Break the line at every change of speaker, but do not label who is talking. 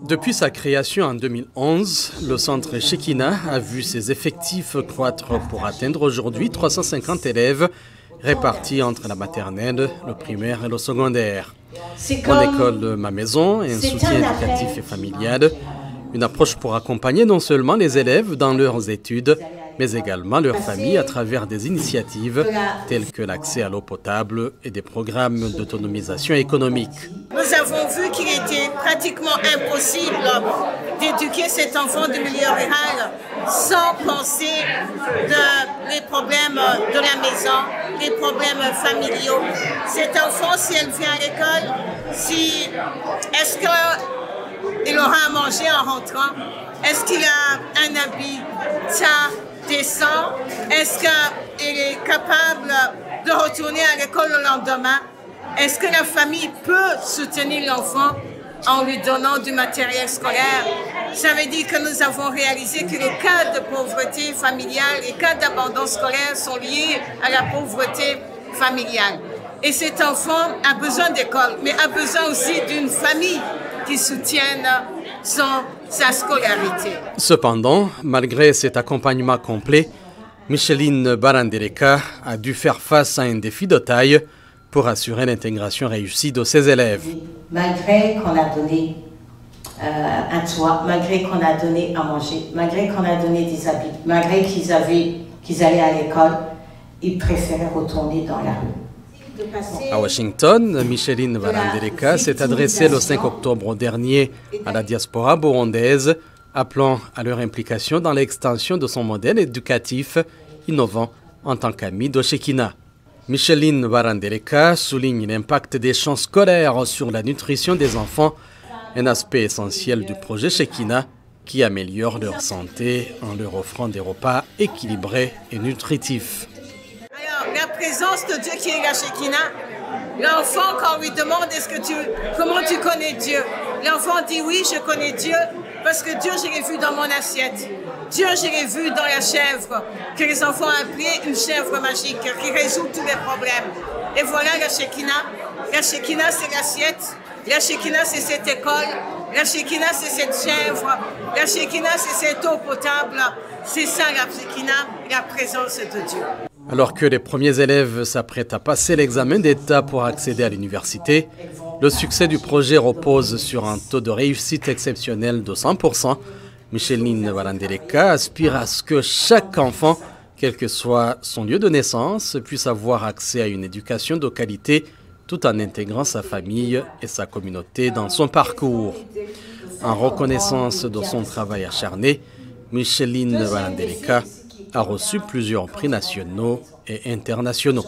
Depuis sa création en 2011, le centre Shekinah a vu ses effectifs croître pour atteindre aujourd'hui 350 élèves répartis entre la maternelle, le primaire et le secondaire. Mon école, ma maison, un soutien éducatif et familial, une approche pour accompagner non seulement les élèves dans leurs études, mais également leurs familles à travers des initiatives telles que l'accès à l'eau potable et des programmes d'autonomisation économique.
Nous avons vu qu'il était pratiquement impossible d'éduquer cet enfant du milieu rural sans penser les problèmes de la maison, les problèmes familiaux. Cet enfant, si elle vient à l'école, est-ce qu'il aura à manger en rentrant? Est-ce qu'il a un habit décent? Est-ce qu'il est capable de retourner à l'école le lendemain? Est-ce que la famille peut soutenir l'enfant en lui donnant du matériel scolaire? Ça veut dire que nous avons réalisé que les cas de pauvreté familiale, les cas d'abandon scolaire sont liés à la pauvreté familiale. Et cet enfant a besoin d'école, mais a besoin aussi d'une famille qui soutienne sa scolarité.
Cependant, malgré cet accompagnement complet, Micheline Barandeleka a dû faire face à un défi de taille pour assurer l'intégration réussie de ses élèves.
Malgré qu'on a donné un toit, malgré qu'on a donné à manger, malgré qu'on a donné des habits, malgré qu'ils allaient à l'école, ils préféraient retourner dans la rue.
À Washington, Micheline Barandeleka s'est adressée le 5 octobre dernier à la diaspora burundaise, appelant à leur implication dans l'extension de son modèle éducatif innovant en tant qu'amie de Shekinah. Micheline Barandeleka souligne l'impact des champs scolaires sur la nutrition des enfants, un aspect essentiel du projet Shekinah qui améliore leur santé en leur offrant des repas équilibrés et nutritifs.
Alors, la présence de Dieu qui est la Shekinah, l'enfant, quand on lui demande comment tu connais Dieu, l'enfant dit oui, je connais Dieu parce que Dieu, je l'ai vu dans mon assiette. Dieu, je l'ai vu dans la chèvre, que les enfants appelaient une chèvre magique, qui résout tous les problèmes. Et voilà la Shekinah. La Shekinah, c'est l'assiette. La Shekinah, c'est cette école. La Shekinah, c'est cette chèvre. La Shekinah, c'est cette eau potable. C'est ça la Shekinah, la présence de Dieu.
Alors que les premiers élèves s'apprêtent à passer l'examen d'État pour accéder à l'université, le succès du projet repose sur un taux de réussite exceptionnel de 100%. Micheline Barandeleka aspire à ce que chaque enfant, quel que soit son lieu de naissance, puisse avoir accès à une éducation de qualité tout en intégrant sa famille et sa communauté dans son parcours. En reconnaissance de son travail acharné, Micheline Barandeleka a reçu plusieurs prix nationaux et internationaux.